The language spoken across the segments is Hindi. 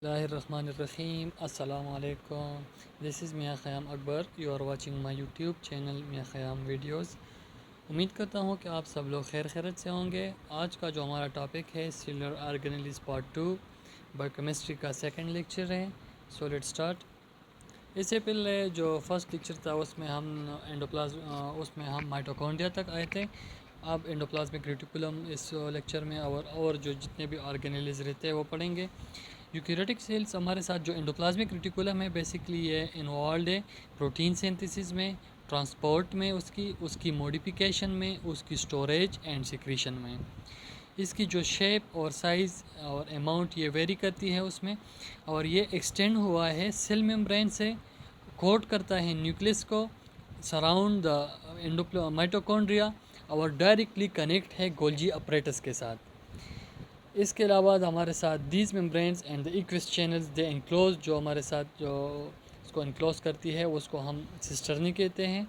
Bismillahirrahmanirrahim. Assalamu alaikum. This is Mia Khayyam Akbar. You are watching my YouTube channel Mia Khayyam Videos. उम्मीद करता हूँ कि आप सब लोग खैर खैरत से होंगे। आज का जो हमारा टॉपिक है सेलुलर ऑर्गेनेलिस पार्ट 2 बायोकेमिस्ट्री का सेकंड लेक्चर है। So let's start. इससे पहले जो फर्स्ट लेक्चर था उसमें हम माइटोकॉन्ड्रिया तक आए थे। अब एंडोप्लाज्मिक रेटिकुलम इस लेक्चर में और जो जितने भी ऑर्गेनेलिस रहते हैं वो पढ़ेंगे। यूकैरियोटिक सेल्स हमारे साथ जो एंडोप्लाज्मिक रेटिकुलम है बेसिकली ये इन्वॉल्व है प्रोटीन सिंथेसिस में, ट्रांसपोर्ट में, उसकी मॉडिफिकेशन में, उसकी स्टोरेज एंड सिक्रीशन में। इसकी जो शेप और साइज़ और अमाउंट ये वेरी करती है उसमें, और ये एक्सटेंड हुआ है सेल मेम्ब्रेन से, कोट करता है न्यूक्लियस को सराउंड द माइटोकॉन्ड्रिया और डायरेक्टली कनेक्ट है गोल्जी अपरेटस के साथ। इसके अलावा हमारे साथ these membranes and the aqueous channels they enclose, जो हमारे साथ जो इसको इनक्लोज करती है उसको हम सिस्टर्नी कहते हैं।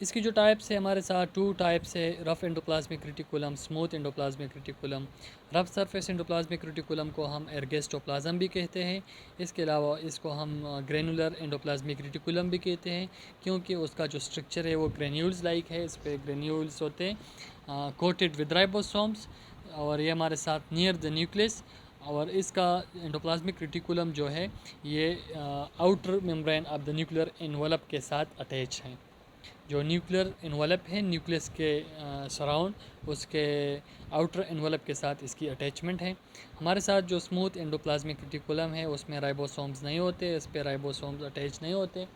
इसकी जो टाइप्स है हमारे साथ 2 टाइप्स है, rough endoplasmic reticulum, smooth endoplasmic reticulum. Rough surface endoplasmic reticulum को हम एर्गेस्टोप्लाज्म भी कहते हैं। इसके अलावा इसको हम ग्रेनुलर एंडोप्लाज्मिक रेटिकुलम भी कहते हैं क्योंकि उसका जो स्ट्रक्चर है वो ग्रेन्यूल्स लाइक है। इस पर ग्रेन्यूल्स होते हैं कोटेड विद राइबोसोम्स, और ये हमारे साथ नियर द न्यूक्लियस। और इसका एंडोप्लाज्मिक रेटिकुलम जो है ये outer membrane of the nuclear envelope के साथ अटैच है। जो न्यूक्लियर एनवलप है न्यूक्लियस के सराउंड, उसके आउटर एनवलप के साथ इसकी अटैचमेंट है। हमारे साथ जो स्मूथ एंडोप्लाज्मिक रेटिकुलम है उसमें राइबोसोम्स नहीं होते, इस पर राइबोसोम्स अटैच नहीं होते।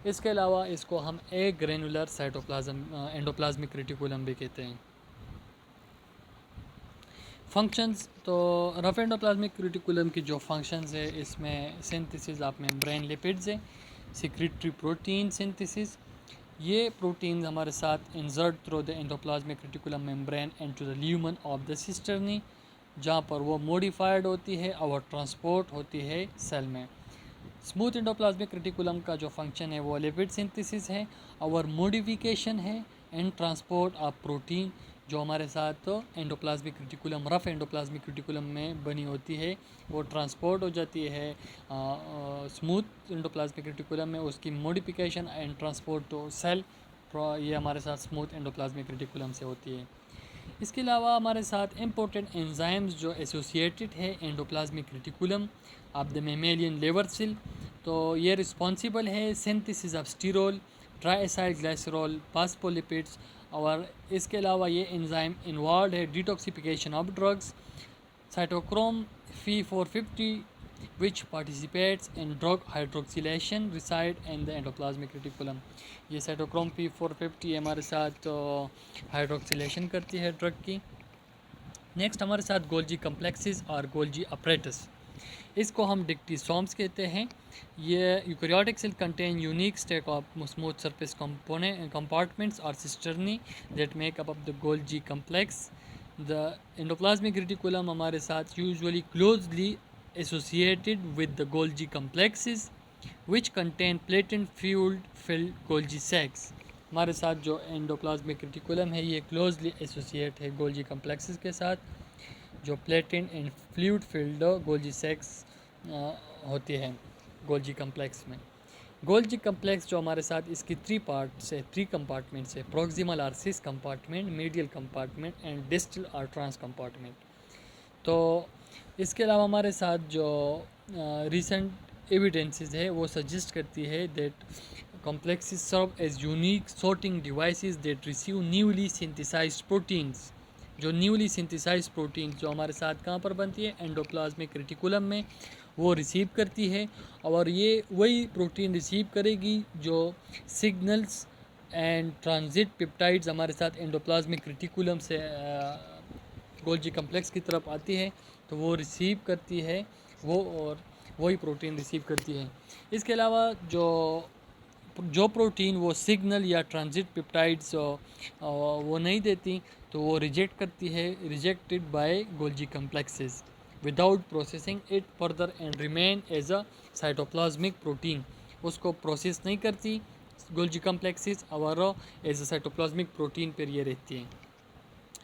इसके अलावा इसको हम एक ग्रेनुलर साइटोप्लाज्म एंडोप्लाज्मिक रेटिकुलम भी कहते हैं। फंक्शंस तो रफ एंडोप्लाज्मिक रेटिकुलम की जो फंक्शंस है इसमें सिंथेसिस ऑफ मेम्ब्रेन लिपिड्स है, सिक्रीटरी प्रोटीन सिंथेसिस। ये प्रोटीन हमारे साथ insert through the endoplasmic reticulum membrane into the lumen of the cisternae, जहाँ पर वो मॉडिफाइड होती है और ट्रांसपोर्ट होती है सेल में। स्मूथ एंडोप्लाज्मिक रेटिकुलम का जो फंक्शन है वो लिपिड सिंथेसिस है और मॉडिफिकेशन है एंड ट्रांसपोर्ट ऑफ प्रोटीन, जो हमारे साथ endoplasmic reticulum rough endoplasmic reticulum में बनी होती है वो ट्रांसपोर्ट हो जाती है स्मूथ एंडोप्लाज्मिक रेटिकुलम में, उसकी modification and transport to cell, ये हमारे साथ स्मूथ एंडोप्लाज्मिक रेटिकुलम से होती है। इसके अलावा हमारे साथ इम्पोर्टेंट एंजाइम्स जो एसोसिएटेड है endoplasmic reticulum of the mammalian liver cell, तो ये रिस्पॉन्सिबल है सिंथेसिस ऑफ स्टीरोल, ट्राईएसाइल ग्लाइसरॉल, फास्फोलिपिड्स, और इसके अलावा ये एंजाइम इन्वॉल्व है detoxification of drugs, cytochrome P450 which participates in drug hydroxylation reside in the endoplasmic reticulum। ये साइटोक्रोम P450 हमारे साथ हाइड्रोक्सिलेशन करती है ड्रग की। नेक्स्ट हमारे साथ गोल्जी कम्प्लेक्सेस और गोल्जी अपरेटस, इसको हम डिक्टीसोम्स कहते हैं। ये eukaryotic cell contain unique stack of smooth surface compartments और cisternae that make up the Golgi complex. The endoplasmic reticulum हमारे साथ usually closely associated with the Golgi complexes which contain flattened fluid filled Golgi sacs. हमारे साथ जो एंडोप्लाज्मिक रेटिकुलम है ये क्लोजली एसोसिएट है गोल्जी कम्प्लेक्सेस के साथ, जो flattened and fluid field Golgi sacs होती है गोल्जी कम्प्लेक्स में। गोल्जी कम्प्लेक्स जो हमारे साथ इसकी 3 कंपार्टमेंट्स है, प्रॉक्सिमल और cis compartment, medial compartment and distal और ट्रांस कंपार्टमेंट। तो इसके अलावा हमारे साथ जो रिसेंट एविडेंसेस है वो सजेस्ट करती है that complexes serve as unique sorting devices that receive newly synthesized proteins। जो न्यूली सिंथेसाइज प्रोटीन जो हमारे साथ कहाँ पर बनती है एंडोप्लाज्मिक रेटिकुलम में, वो रिसीव करती है, और ये वही प्रोटीन रिसीव करेगी जो सिग्नल्स एंड ट्रांजिट पेप्टाइड्स हमारे साथ एंडोप्लाज्मिक रेटिकुलम से गोल्जी कम्प्लेक्स की तरफ आती है, तो वो रिसीव करती है वो, और वही प्रोटीन रिसीव करती है। इसके अलावा जो प्रोटीन वो सिग्नल या ट्रांजिट पेप्टाइड्स वो नहीं देती तो वो रिजेक्ट करती है, rejected by Golgi complexes without processing it further and remain as a cytoplasmic protein. उसको प्रोसेस नहीं करती गोल्जी कम्प्लेक्सेस और एज अ साइटोप्लाज्मिक प्रोटीन पर ये रहती है।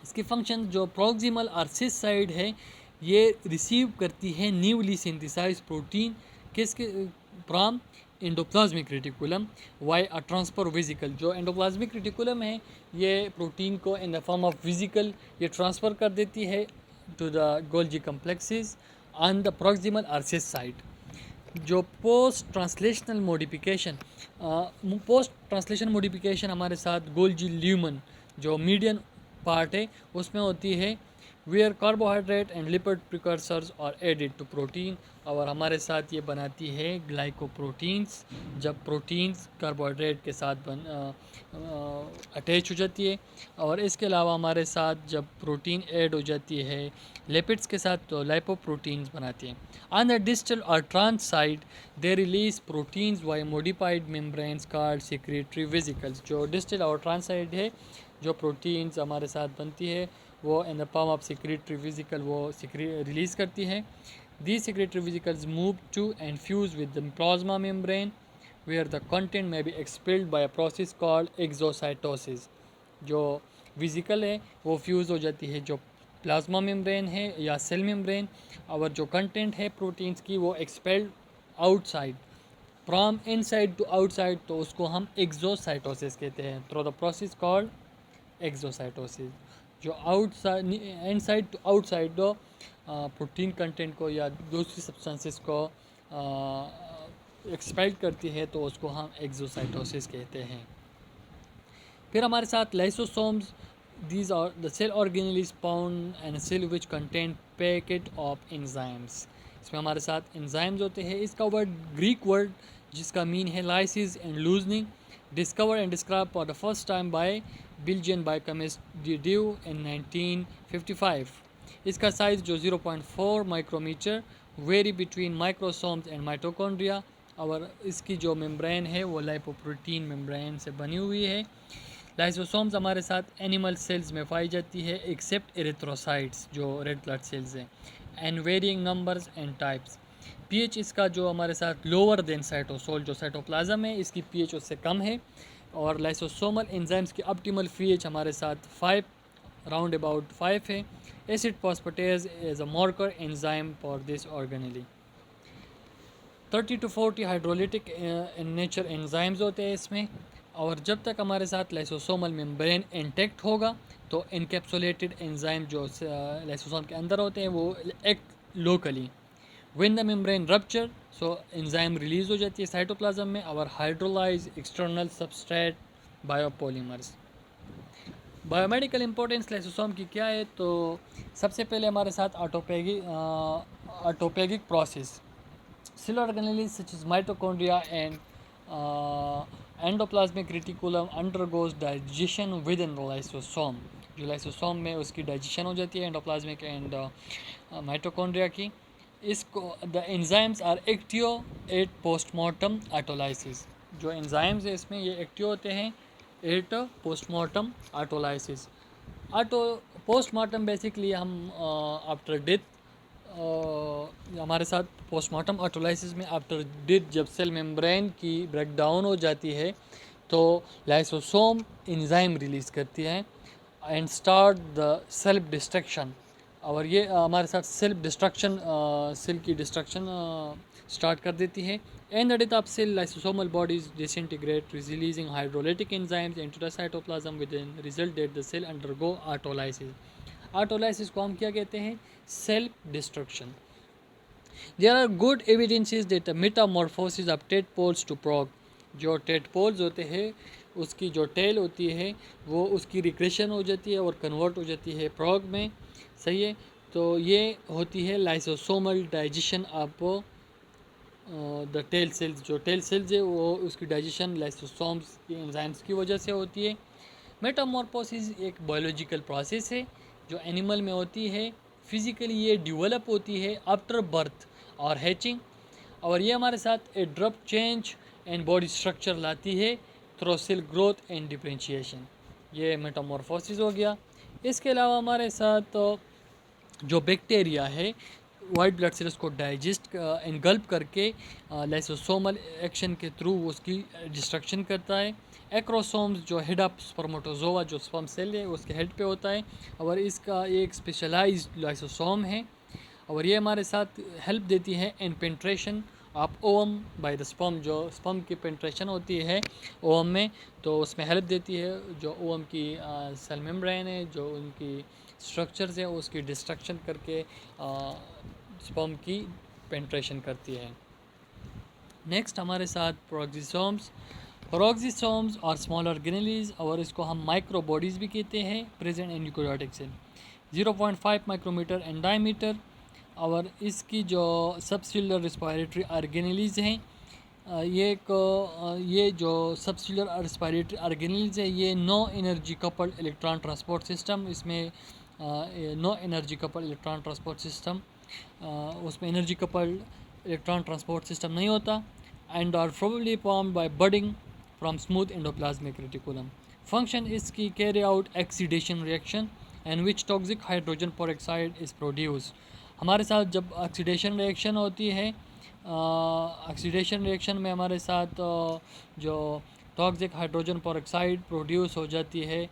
इसकी फंक्शन जो प्रॉक्सिमल और सिस साइड है ये रिसीव करती है न्यूली सिंथेसाइज प्रोटीन किसके from endoplasmic reticulum via a transfer vesicle. जो एंडोप्लाज्मिक रेटिकुलम है ये प्रोटीन को in the form of vesicle ये ट्रांसफ़र कर देती है to the Golgi complexes on the proximal or cis site. जो पोस्ट ट्रांसलेशनल मॉडिफिकेशन हमारे साथ गोल्जी ल्यूमन जो मीडियन पार्ट है उसमें होती है, where carbohydrate and lipid precursors are added to protein. और हमारे साथ ये बनाती है ग्लाइकोप्रोटीन्स, जब प्रोटीन्स कार्बोहाइड्रेट के साथ अटैच हो जाती है। और इसके अलावा हमारे साथ जब प्रोटीन ऐड हो जाती है लिपिड्स के साथ तो लाइपोप्रोटीन्स बनाती है। ऑन द डिस्टल और trans side they release proteins by modified membranes called secretory vesicles. जो डिस्टल और ट्रांस साइड है जो प्रोटीन्स हमारे साथ बनती है वो in the form of secretory vesicle वो रिलीज़ करती है। These secretory vesicles move to and fuse with the plasma membrane where the content may be expelled by a process called exocytosis। जो वेसिकल है वो फ्यूज़ हो जाती है जो प्लाज्मा मेम्ब्रेन है या सेल मेम्ब्रेन, और जो कंटेंट है प्रोटीन्स की वो expelled outside from inside to outside, तो उसको हम एक्जोसाइटोसिस कहते हैं through the process called exocytosis. जो आउटसाइड इनसाइड टू आउटसाइड दो प्रोटीन कंटेंट को या दूसरी सब्सटेंसेस को एक्सपेल करती है तो उसको हम एक्जोसाइटोसिस कहते हैं। फिर हमारे साथ lysosomes, these are the cell organelles found and cell which contain packet of enzymes. इसमें हमारे साथ एंजाइम्स होते हैं। इसका वर्ड ग्रीक वर्ड जिसका मीन है lysis and loosening, discover and describe for the first time by Belgian biochemist Duve in 1955। इसका साइज़ जो 0.4 micrometer vary between microsomes and mitochondria, और इसकी जो मेम्ब्रेन है वो लाइपोप्रोटीन मेम्ब्रेन से बनी हुई है। लाइसोसोम्स हमारे साथ एनिमल सेल्स में पाई जाती है एक्सेप्ट एरिथ्रोसाइट्स जो रेड ब्लड सेल्स हैं, and varying numbers and types. PH इसका जो हमारे साथ लोअर देन साइटोसोल जो साइटोप्लाज्म है इसकी पीएच उससे कम है। और लाइसोसोमल एंजाइम्स की ऑप्टिमल पीएच हमारे साथ 5 राउंड अबाउट 5 है। Acid phosphatase is a marker enzyme for this organelle. 30 to 40 hydrolytic in nature enzymes होते हैं इसमें। और जब तक हमारे साथ लाइसोसोमल मेम्ब्रेन इंटैक्ट होगा तो इनकैप्सुलेटेड एंजाइम जो लाइसोसोम के अंदर होते हैं वो act locally. When the membrane rupture so enzyme release हो जाती है साइटोप्लाज्म में और hydrolyze external substrate biopolymers. Biomedical importance lysosome की क्या है, तो सबसे पहले हमारे साथ autophagic process cell organelles such as mitochondria and endoplasmic reticulum undergoes digestion within the lysosome. जो लाइसोसोम में उसकी डाइजेशन हो जाती है एंडोप्लाज्मिक एंड माइटोकॉन्ड्रिया की। इसको the enzymes are active at postmortem autolysis. जो एंजाइम्स है इसमें ये एक्टिव होते हैं at postmortem autolysis. Postmortem basically हम आफ्टर डेथ हमारे साथ पोस्टमार्टम ऑटोलाइसिस में आफ्टर डेथ जब सेल मेम्ब्रेन की ब्रेकडाउन हो जाती है तो लाइसोसोम एंजाइम रिलीज़ करती है and start the self destruction. और ये हमारे साथ सेल्फ डिस्ट्रक्शन सेल की डिस्ट्रक्शन स्टार्ट कर देती है। And the death of cell lysosomal bodies disintegrate releasing hydrolytic enzymes into the cytoplasm with in result that the cell undergo autolysis. Autolysis को हम क्या कहते हैं, self destruction. There are good evidences that the metamorphosis of tadpoles to frog. जो टेडपोल्स होते हैं उसकी जो टेल होती है वो उसकी रिग्रेशन हो जाती है और कन्वर्ट हो जाती है फ्रॉग में, सही है। तो ये होती है lysosomal digestion of the tail cells. जो टेल सेल्स है वो उसकी डाइजेशन लाइसोसोम्स की एंजाइम्स की वजह से होती है। मेटामॉर्फोसिस एक बायोलॉजिकल प्रोसेस है जो एनिमल में होती है। फिजिकली ये डेवलप होती है आफ्टर बर्थ और हैचिंग, और ये हमारे साथ abrupt change and body structure लाती है through cell growth and differentiation. ये मेटामॉर्फोसिस हो गया। इसके अलावा हमारे साथ जो बैक्टीरिया है वाइट ब्लड सेल्स को डाइजेस्ट एनगल्प करके लाइसोसोमल एक्शन के थ्रू उसकी डिस्ट्रक्शन करता है। एक्रोसोम्स जो हेड ऑफ स्पर्मेटोजोआ जो स्पर्म सेल है उसके हेड पे होता है और इसका एक स्पेशलाइज्ड लाइसोसोम है और ये हमारे साथ हेल्प देती है in penetration of ovum by the sperm. जो स्पर्म की पेंट्रेशन होती है ओवम में, तो उसमें हेल्प देती है। जो ओवम की सेल मेम्ब्रेन है, जो उनकी स्ट्रक्चर्स है, उसकी डिस्ट्रक्शन करके स्पर्म की पेंट्रेशन करती है। नेक्स्ट हमारे साथ प्रोक्सिसोम्स। प्रोक्सिसोम्स और स्मॉलर ग्रेनुलीज, और इसको हम माइक्रो बॉडीज़ भी कहते हैं, present in eukaryotic cell, 0.5 micrometre in diameter. और इसकी जो सबसेलुलर रिस्पायरेटरी ऑर्गेनेलीज हैं, ये जो सबसेलुलर रिस्पायरेटरी ऑर्गेनेलीज है, ये no energy coupled electron transport system, इसमें no energy coupled electron transport system, उसमें energy coupled electron transport system नहीं होता। And are probably formed by budding from smooth endoplasmic reticulum. Function इसकी carry out oxidation reaction and which toxic hydrogen peroxide is produce. हमारे साथ जब ऑक्सीडेशन रिएक्शन होती है, ऑक्सीडेशन रिएक्शन में हमारे साथ जो टॉक्सिक हाइड्रोजन पेरोक्साइड प्रोड्यूस हो जाती है,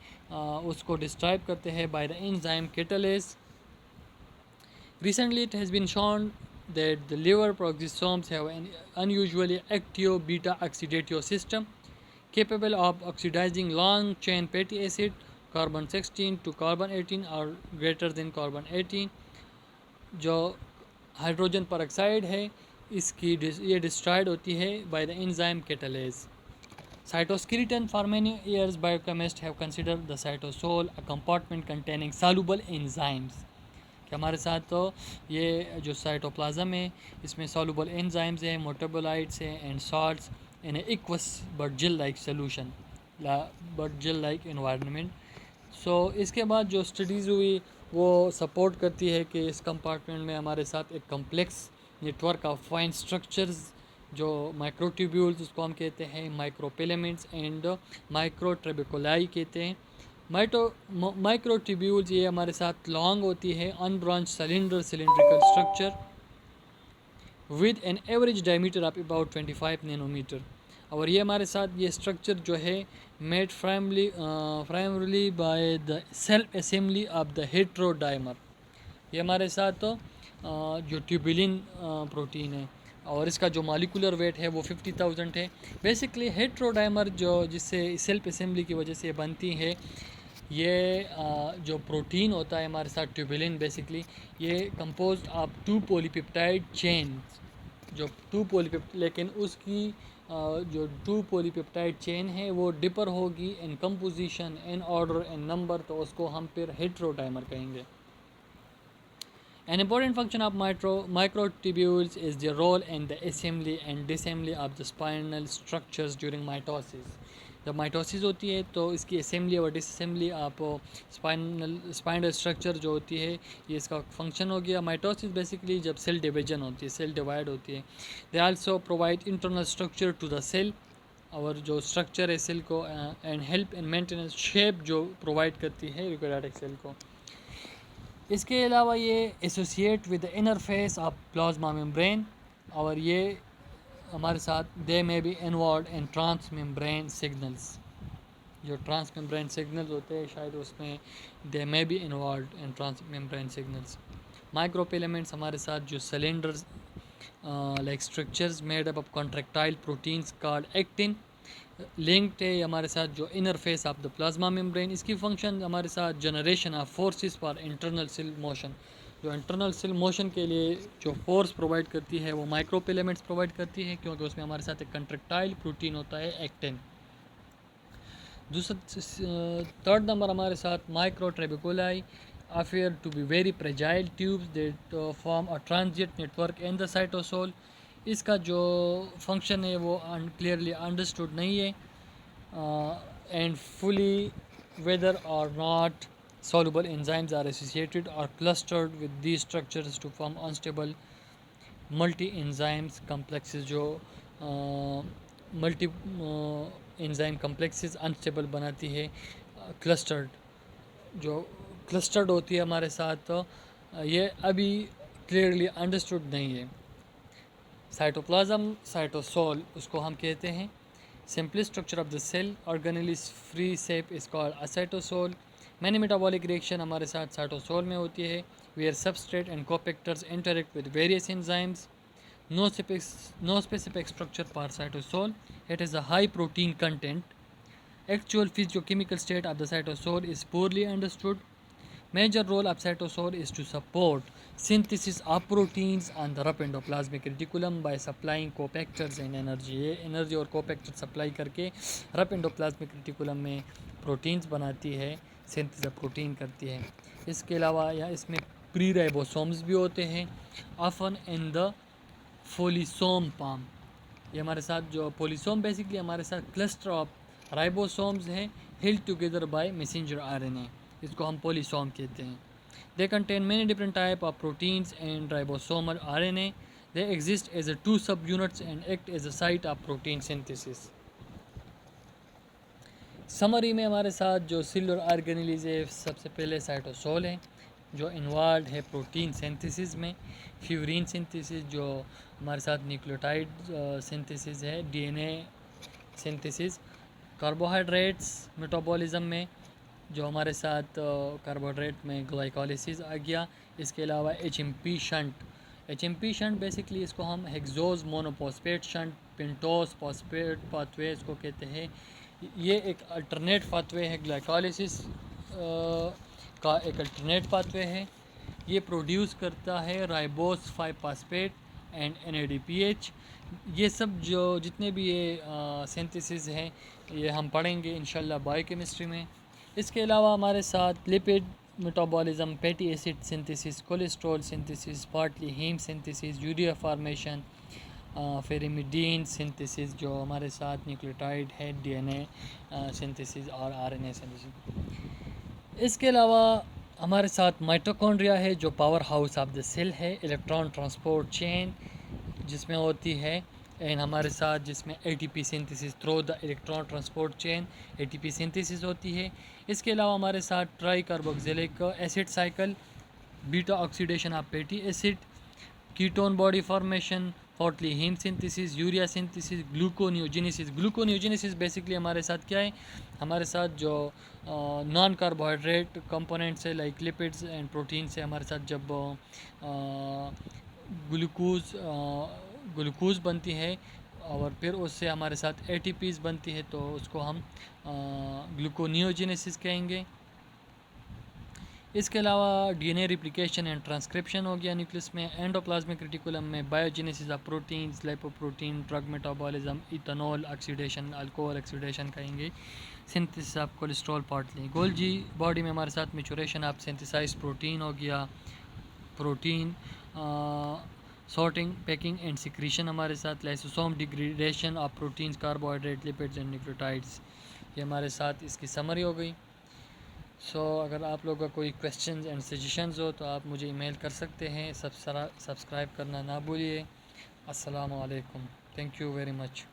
उसको डिस्क्राइब करते हैं by the enzyme catalase. Recently, it has been shown that the liver peroxisomes have an unusually active beta oxidative system capable of oxidizing long chain fatty acid carbon 16 to carbon 18 or greater than carbon 18। जो हाइड्रोजन पेरोक्साइड है, इसकी ये डिस्ट्रॉयड होती है by the enzyme catalase. Cytoskeleton, for many years biochemists have considered the cytosol a compartment containing soluble enzymes, कि हमारे साथ तो ये जो साइटोप्लाज्म है, इसमें सॉल्युबल एंजाइम्स हैं, मेटाबोलाइट्स हैं and salts in aqueous but gel like solution, but gel like environment. So इसके बाद जो स्टडीज़ हुई वो सपोर्ट करती है कि इस कंपार्टमेंट में हमारे साथ एक complex network of fine structures, जो माइक्रोट्यूब्यूल्स उसको हम कहते हैं, माइक्रोफिलामेंट्स एंड माइक्रोट्रेबिकुलाई कहते हैं। माइक्रोट्यूब्यूल्स ये हमारे साथ लॉन्ग होती है, unbranch cylindrical structure with an average diameter of about 25 nanometer. और ये हमारे साथ ये स्ट्रक्चर जो है made primarily by the self assembly of the heterodimer. ये हमारे साथ जो ट्यूबुलिन प्रोटीन है, और इसका जो मॉलिक्यूलर वेट है वो 50,000 है। बेसिकली हेट्रोडाइमर जो जिससे सेल्फ असेंबली की वजह से बनती है, ये जो प्रोटीन होता है हमारे साथ ट्यूबुलिन, बेसिकली ये कंपोज्ड ऑफ 2 पॉलीपेप्टाइड चेन, जो 2 लेकिन उसकी जो 2 पॉलीपेप्टाइड चेन है वो डिपर होगी in composition, in order, in number, तो उसको हम फिर हेट्रोडाइमर कहेंगे। An important function of microtubules is their role in the assembly and disassembly of the spinal structures during mitosis। जब माइटोसिस होती है तो इसकी असेंबली और डिसअसेंबली आप स्पाइनल स्ट्रक्चर जो होती है, ये इसका फंक्शन हो गया। माइटोसिस बेसिकली जब सेल डिवीजन होती है, सेल डिवाइड होती है। They also provide internal structure to the cell, और जो स्ट्रक्चर है सेल को, and help in maintenance shape जो प्रोवाइड करती है यूकेरियोटिक सेल को। इसके अलावा ये associate with the inner face of plasma membrane, और ये हमारे साथ दे में भी involve in trans membrane signals. जो ट्रांस मेम्ब्रेन सिग्नल्स होते हैं शायद उसमें दे में भी involve in trans membrane signals. Microfilaments हमारे साथ जो cylinders like structures made up of contractile proteins called actin linked है हमारे साथ जो inner face of the plasma membrane. इसकी फंक्शन हमारे साथ generation of forces for internal cell motion, जो इंटरनल सेल मोशन के लिए जो फोर्स प्रोवाइड करती है वो माइक्रोफिलामेंट्स प्रोवाइड करती है, क्योंकि उसमें हमारे साथ एक कॉन्ट्रैक्टाइल प्रोटीन होता है एक्टिन। थर्ड नंबर हमारे साथ माइक्रोट्रेबिकुलाई appear to be very fragile tubes that form a transient network in the cytosol। इसका जो फंक्शन है वो क्लियरली अंडरस्टूड नहीं है, and fully whether or not soluble enzymes are associated or clustered with these structures to form unstable multi-enzymes complexes। जो मल्टी एंजाइम complexes अनस्टेबल बनाती है, क्लस्टर्ड जो क्लस्टर्ड होती है हमारे साथ, तो ये अभी क्लियरली अंडरस्टूड नहीं है। साइटोप्लाज्म, साइटोसोल उसको हम कहते हैं। Simply structure of the cell organelle free shape is called as cytosol. Many metabolic reaction हमारे साथ साइटोसोल में होती है, where substrate and cofactors interact with various enzymes. No specific structure per cytosol. It is a high protein content. Actual physiochemical state of the cytosol is poorly understood. Major role of cytosol is to support synthesis of proteins on the rough endoplasmic reticulum by supplying cofactors and energy. ये एनर्जी और कोफैक्टर सप्लाई करके रफ एंडोप्लाज्मिक रेटिकुलम में प्रोटीन्स बनाती है, सिंथेसिस ऑफ प्रोटीन करती है. इसके अलावा या इसमें प्री राइबोसोम्स भी होते हैं, ऑफन इन द फोलिसोम पाम. ये हमारे साथ जो पोलिसोम बेसिकली हमारे साथ क्लस्टर ऑफ राइबोसोम्स हैं held together by messenger RNA, इसको हम पोलिसोम कहते हैं. They contain many different type of proteins and ribosomal RNA. They exist as a 2 subunits and act as a site of protein synthesis. Summary में हमारे साथ जो सेलुलर ऑर्गेनेलीज है, सबसे पहले साइटोसोल है जो इन्वॉल्व है प्रोटीन सिंथेसिस में. फ्यूरिन सिंथेसिस जो हमारे साथ न्यूक्लियोटाइड सिंथेसिस है, डीएनए सिंथेसिस. कार्बोहाइड्रेट्स मेटाबॉलिज्म में जो हमारे साथ कार्बोहाइड्रेट में ग्लाइकोलिसिस आ गया. इसके अलावा एचएमपी शंट बेसिकली इसको हम hexose monophosphate shunt pentose phosphate pathway इसको कहते हैं. ये एक अल्टरनेट पाथवे है, ग्लाइकोलिसिस का एक अल्टरनेट पाथवे है. ये प्रोड्यूस करता है राइबोस 5 फास्फेट एंड NADPH. ये सब जो जितने भी ये सिंथेसिस हैं ये हम पढ़ेंगे इंशाल्लाह बायोकेमिस्ट्री में. इसके अलावा हमारे साथ lipid metabolism, fatty acid synthesis, cholesterol synthesis, partly heme synthesis, urea formation, pyrimidine synthesis जो हमारे साथ न्यूक्लियोटाइड है, डीएनए सिंथेसिस और आरएनए सिंथेसिस. इसके अलावा हमारे साथ माइटोकॉन्ड्रिया है जो power house of the cell है, इलेक्ट्रॉन ट्रांसपोर्ट चेन जिसमें होती है. एंड हमारे साथ जिसमें ATP synthesis through the electron transport chain ATP synthesis होती है. इसके अलावा हमारे साथ tricarboxylic acid cycle, beta oxidation of fatty acid, ketone body formation, partly heme synthesis, urea synthesis, gluconeogenesis basically हमारे साथ क्या है, हमारे साथ जो नॉन कार्बोहाइड्रेट कंपोनेंट्स है लाइक लिपिड्स एंड प्रोटीन से हमारे साथ जब ग्लूकोज बनती है और फिर उससे हमारे साथ ATPs बनती है तो उसको हम ग्लूकोनियोजेनेसिस कहेंगे. इसके अलावा DNA रिप्लिकेशन एंड ट्रांसक्रिप्शन हो गया न्यूक्लियस में. एंडोप्लाज्मिक रेटिकुलम में biogenesis of proteins, lipoprotein, drug metabolism, ethanol oxidation, alcohol oxidation कहेंगे. Synthesis of cholesterol partly. Golgi body में हमारे साथ मैच्योरेशन ऑफ सिंथेसाइज प्रोटीन हो गया. Protein sorting, packing and secretion हमारे साथ. Lysosome degradation of proteins, carbohydrate, lipids and nucleotides. ये हमारे साथ इसकी समरी हो गई. अगर आप लोगों का कोई क्वेश्चंस एंड सजेशंस हो तो आप मुझे ईमेल कर सकते हैं. सब्सक्राइब करना ना भूलिए. अस्सलाम वालेकुम. Thank you very much.